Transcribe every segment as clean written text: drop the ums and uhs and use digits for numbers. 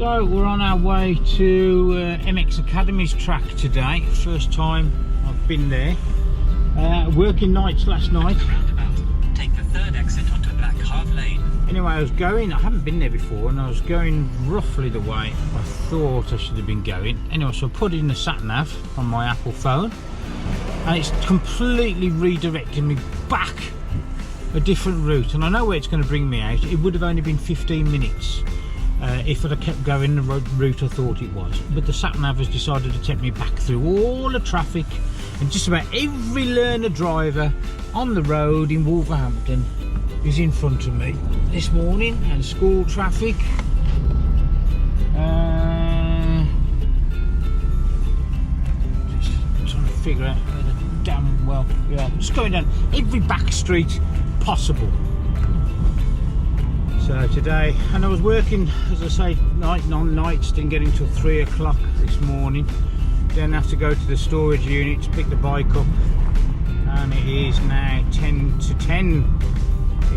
So we're on our way to MX Academy's track today. First time I've been there. Working nights last night. Take the third exit onto Black Half Lane. Anyway, I haven't been there before, and I was going roughly the way I thought I should have been going. Anyway, so I put in the sat nav on my Apple phone, and it's completely redirected me back a different route, and I know where it's going to bring me out. It would have only been 15 minutes if I'd have kept going the route I thought it was, but the sat nav has decided to take me back through all the traffic and just about every learner driver on the road in Wolverhampton is in front of me this morning, and school traffic. Just trying to figure out where the damn well, yeah, just going down every back street possible. So today, and I was working, as I say, nights, didn't get until 3 o'clock this morning. Then have to go to the storage unit to pick the bike up, and it is now 10 to 10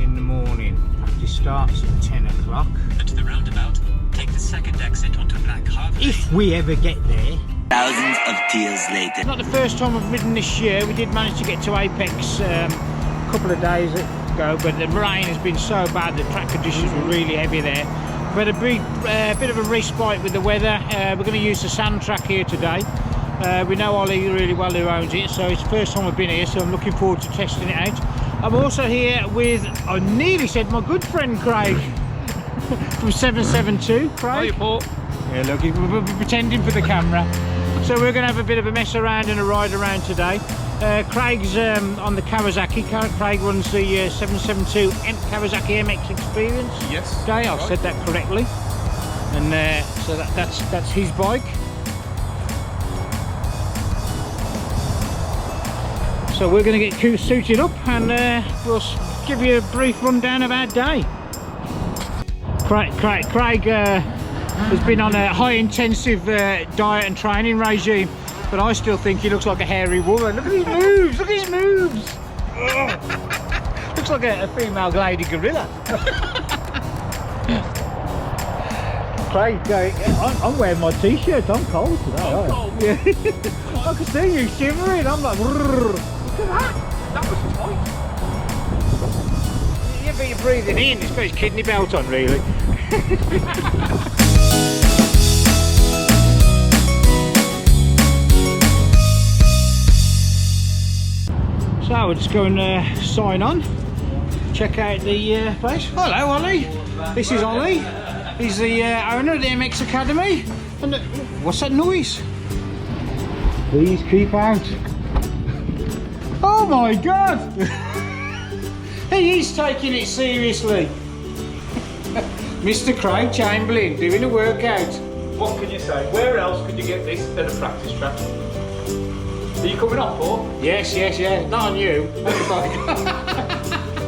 in the morning. Practice starts at 10 o'clock. At the roundabout, take the second exit onto Black Half Lane. If we ever get there. Thousands of tears later. It's not the first time I've ridden this year. We did manage to get to Apex a couple of days ago, but the rain has been so bad, the track conditions were really heavy there. But a bit of a respite with the weather. We're going to use the sand track here today. We know Ollie really well, who owns it, so it's the first time I've been here, so I'm looking forward to testing it out. I'm also here with, I nearly said, my good friend Craig from 772. Craig? Hiya, Paul. Yeah, look, we're pretending for the camera. So we're going to have a bit of a mess around and a ride around today. Craig's on the Kawasaki. Craig runs the 772 Kawasaki MX Experience. Yes. Today, I've said that correctly. And so that's his bike. So we're going to get suited up, and we'll give you a brief rundown of our day. Craig has been on a high intensive diet and training regime, but I still think he looks like a hairy woman. Look at his moves, look at his moves. Looks like a female lady gorilla. Craig, I'm wearing my t-shirt, I'm cold today. Oh, cold. Yeah. I can see you shivering, I'm like, look at that. That was tight. Yeah, but you're breathing in, it's got his kidney belt on really. So we're just going to sign on, check out the place. Hello Ollie, this is Ollie. He's the owner of the MX Academy. And what's that noise? Please keep out. Oh my God! He is taking it seriously. Mr. Craig Chamberlain doing a workout. What can you say? Where else could you get this than a practice track? Are you coming up, Paul? Yes, yeah. Not on you.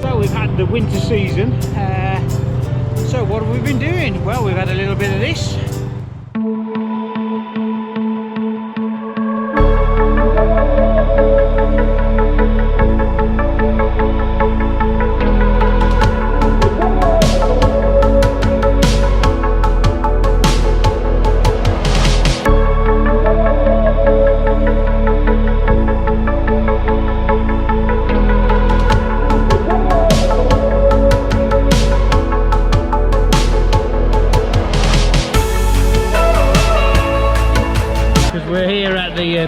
So we've had the winter season. So what have we been doing? Well, we've had a little bit of this.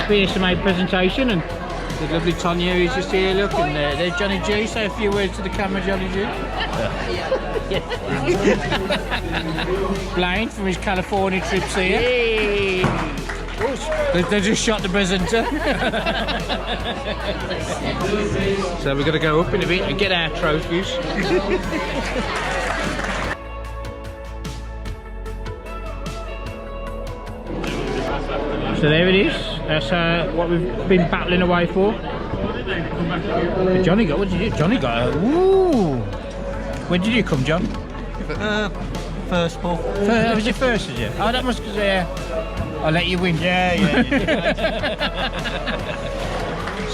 BSMA presentation, and the lovely Tonya is just here. Look, and there's Johnny G. Say a few words to the camera, Johnny G. Blaine from his California trips here. Hey. They just shot the presenter. So we're going to go up in a bit and get our trophies. So there it is. That's what we've been battling away for. Johnny got, what did you do? Johnny got a, woo! When did you come, John? First, Paul. That was your first, was you? Oh, that must be, I'll let you win. Yeah.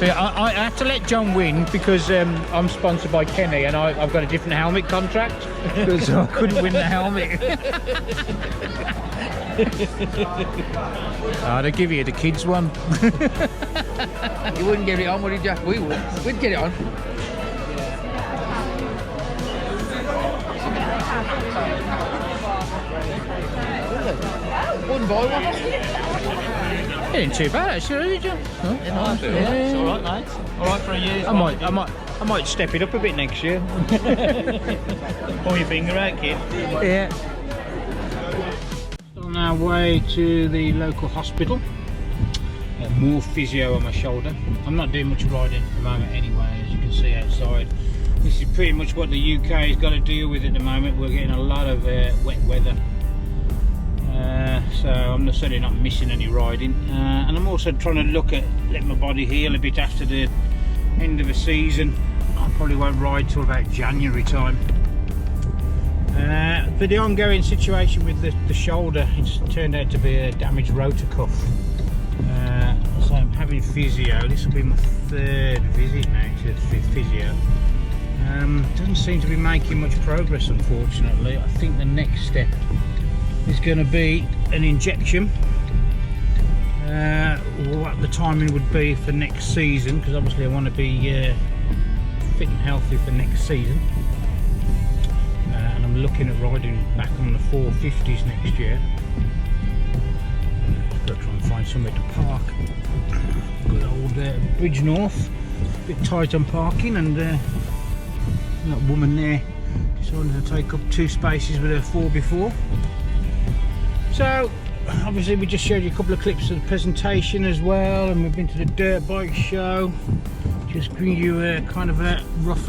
So I had to let John win because I'm sponsored by Kenny and I've got a different helmet contract, so I couldn't win the helmet. I'd give you the kids one. You wouldn't get it on, would you, Jack? We would. We'd get it on. One by one. It ain't too bad actually, John. Huh? Yeah, it's all right, mate. All right for a year. I might step it up a bit next year. Pull your finger out, kid. Yeah. On our way to the local hospital. More physio on my shoulder. I'm not doing much riding at the moment anyway, as you can see outside. This is pretty much what the UK has got to deal with at the moment. We're getting a lot of wet weather. So I'm certainly not missing any riding. And I'm also trying to look at letting my body heal a bit after the end of the season. I probably won't ride till about January time. For the ongoing situation with the shoulder, it's turned out to be a damaged rotor cuff. So I'm having physio. This will be my third visit now to physio. Doesn't seem to be making much progress, unfortunately. I think the next step is going to be an injection. What the timing would be for next season, because obviously I want to be fit and healthy for next season. And I'm looking at riding back on the 450s next year. Got to try and find somewhere to park. Good old Bridge North, a bit tight on parking, and that woman there decided to take up 2 spaces with her 4x4. So obviously we just showed you a couple of clips of the presentation as well, and we've been to the dirt bike show. Just bring you a kind of a rough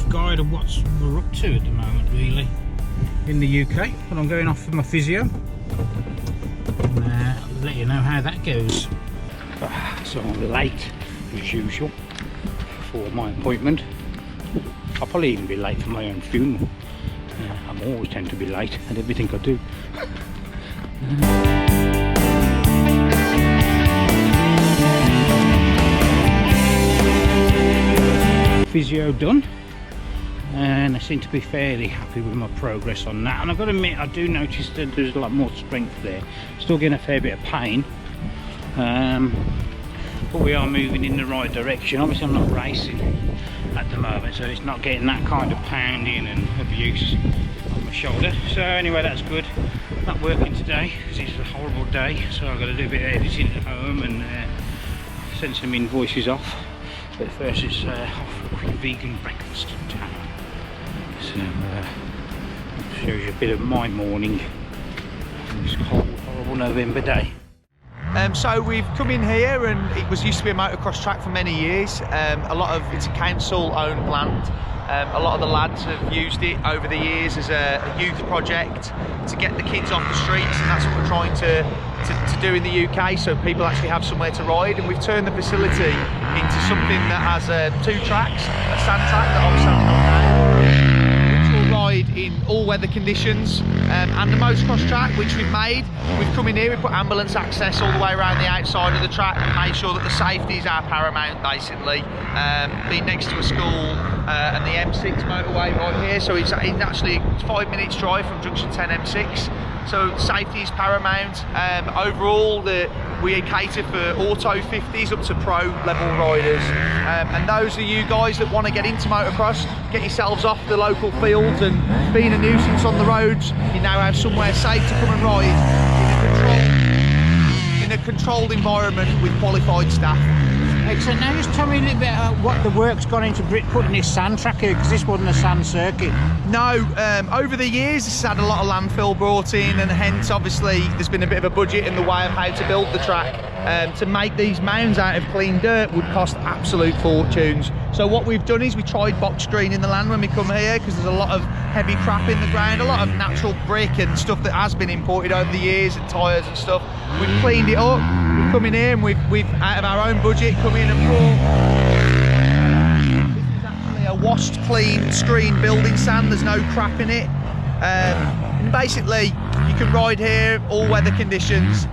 guide of what we're up to at the moment, really, in the UK. But I'm going off for my physio. I'll let you know how that goes. So I'm late as usual for my appointment. I'll probably even be late for my own funeral. I'm always tend to be late at everything I do. Physio done, and I seem to be fairly happy with my progress on that, and I've got to admit I do notice that there's a lot more strength there. Still getting a fair bit of pain, but we are moving in the right direction. Obviously I'm not racing at the moment, so it's not getting that kind of pounding and abuse on my shoulder. So anyway, that's good. Not working today because it's a horrible day, so I've got to do a bit of editing at home and send some invoices off. But first it's off for a quick vegan breakfast in town. So shows you a bit of my morning on this cold, horrible November day. So we've come in here, and it used to be a motocross track for many years. It's a council-owned plant. A lot of the lads have used it over the years as a youth project to get the kids off the streets, and that's what we're trying to do in the UK, so people actually have somewhere to ride. And we've turned the facility into something that has 2 tracks, a sand track that I'm standing on now, which will ride in all weather conditions, and a motocross track which we've made. We've come in here, we put ambulance access all the way around the outside of the track, and made sure that the safety is our paramount, basically. Being next to a school and the M6 motorway right here, so it's actually 5 minutes drive from junction 10 M6. So safety is paramount. Overall, we cater for auto 50s up to pro level riders, and those are you guys that want to get into motocross, get yourselves off the local fields and being a nuisance on the roads. You now have somewhere safe to come and ride in a controlled environment with qualified staff. Excellent. Now just tell me a little bit about what the work's gone into putting this sand track here, because this wasn't a sand circuit. No, over the years this has had a lot of landfill brought in, and hence obviously there's been a bit of a budget in the way of how to build the track. To make these mounds out of clean dirt would cost absolute fortunes. So what we've done is we tried box screening the land when we come here, because there's a lot of heavy crap in the ground, a lot of natural brick and stuff that has been imported over the years, and tyres and stuff. We've cleaned it up. We've come in here and we've out of our own budget come in and brought. This is actually a washed, clean, screen building sand. There's no crap in it. In basically, you can ride here, all weather conditions.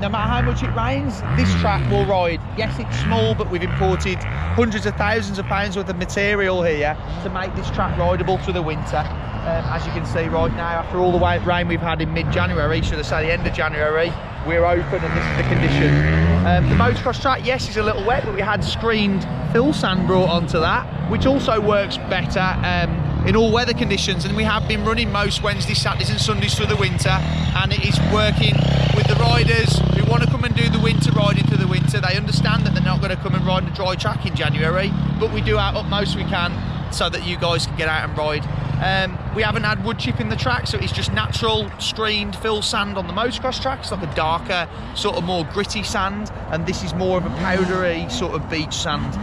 No matter how much it rains, this track will ride. Yes, it's small, but we've imported hundreds of thousands of pounds worth of material here to make this track rideable through the winter. As you can see right now, after all the rain we've had in mid-January, should I say the end of January, we're open and this is the condition. The motocross track, yes, is a little wet, but we had screened fill sand brought onto that, which also works better in all weather conditions, and we have been running most Wednesdays, Saturdays and Sundays through the winter, and it is working with the riders who want to come and do the winter riding through the winter. They understand that they're not going to come and ride a dry track in January, but we do our utmost we can so that you guys can get out and ride. We haven't had wood chip in the track, so it's just natural screened fill sand on the motocross track. It's like a darker, sort of more gritty sand, and this is more of a powdery sort of beach sand,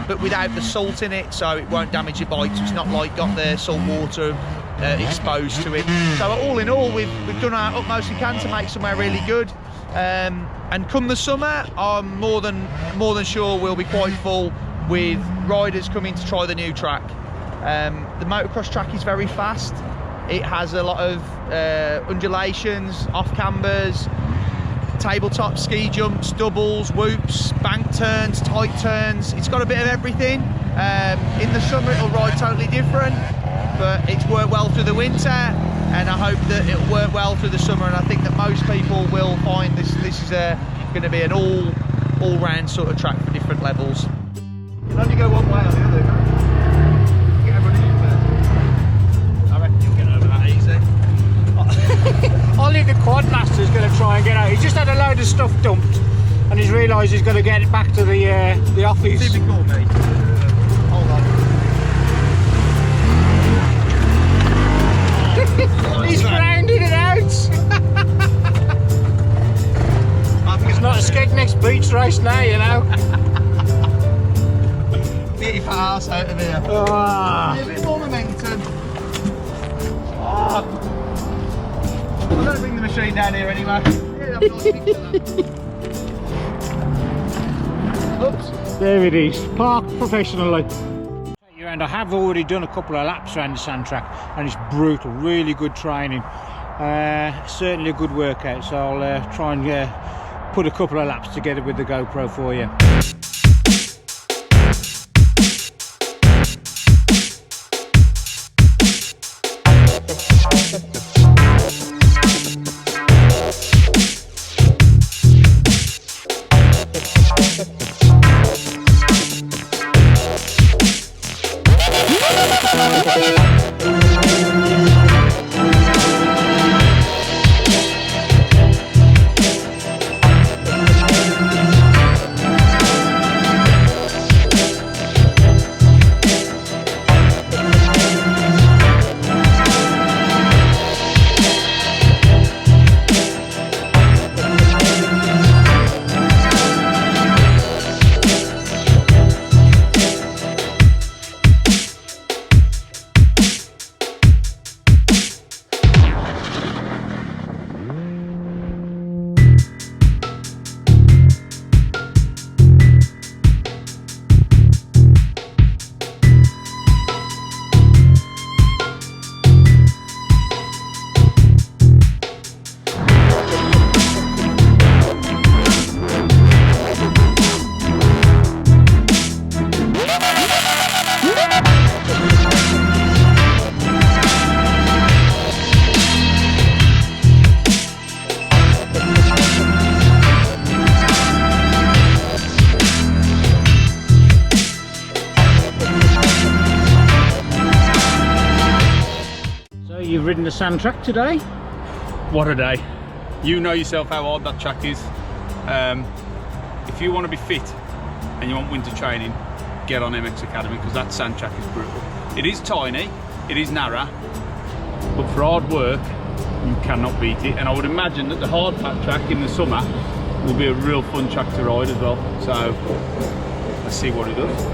but without the salt in it, so it won't damage your bike. So it's not like got the salt water exposed to it. So all in all, we've done our utmost we can to make somewhere really good. And come the summer, I'm more than sure we'll be quite full with riders coming to try the new track. The motocross track is very fast. It has a lot of undulations, off cambers, tabletop ski jumps, doubles, whoops, bank turns, tight turns. It's got a bit of everything. In the summer it'll ride totally different, but it's worked well through the winter, and I hope that it'll work well through the summer, and I think that most people will find this is going to be an all-round sort of track for different levels. You can only go one way or the other. Get everyone in first. I reckon you'll get over that easy. Ollie the Quadmaster's going to try and get out. He's just had a load of stuff dumped and he's realised he's got to get it back to the office. Typical me. Hold on. He's grounded it out. It's not a Skegness beach race now, you know. Get your ass out of here. Ah. A bit more momentum. Oh. I'm going to bring the machine down here anyway. Yeah, I'm not speaking to that. Oops. There it is, parked professionally. I have already done a couple of laps around the sand track and it's brutal, really good training. Certainly a good workout, so I'll try and put a couple of laps together with the GoPro for you. You've ridden the sand track today? What a day. You know yourself how hard that track is. If you want to be fit and you want winter training, get on MX Academy, because that sand track is brutal. It is tiny, it is narrow, but for hard work you cannot beat it. And I would imagine that the hard pack track in the summer will be a real fun track to ride as well. So let's see what it does.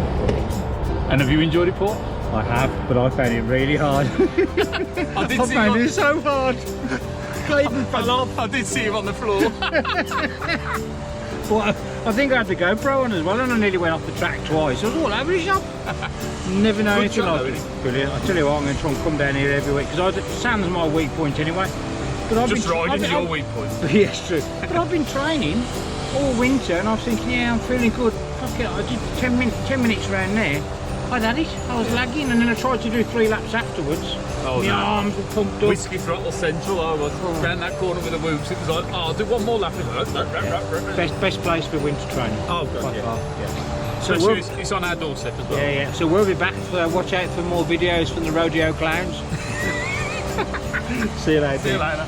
And have you enjoyed it, Paul? I have, but I found it really hard. I found it so hard. Clayton fell off. I did see him on the floor. Well, I think I had the GoPro on as well, and I nearly went off the track twice. I was all over the shop. Never know Good anything track like though, it. Brilliant. I tell you what, I'm going to try and come down here every week because sand's my weak point anyway. But Just riding is your weak point. Yes, true. But I've been training all winter and I was thinking, yeah, I'm feeling good. Fuck it, I did 10 minutes around there. I'd had it. I was lagging and then I tried to do 3 laps afterwards. Oh, My no. arms were pumped up. Whiskey Throttle Central, I was round that corner with the whoops. It was like, oh, I'll do one more lap. Best place for winter training. Oh, By God, yeah. far. Yeah. So Especially we'll, it's on our doorstep as well. yeah. So we'll be back. Watch out for more videos from the rodeo clowns. See you later. See you later.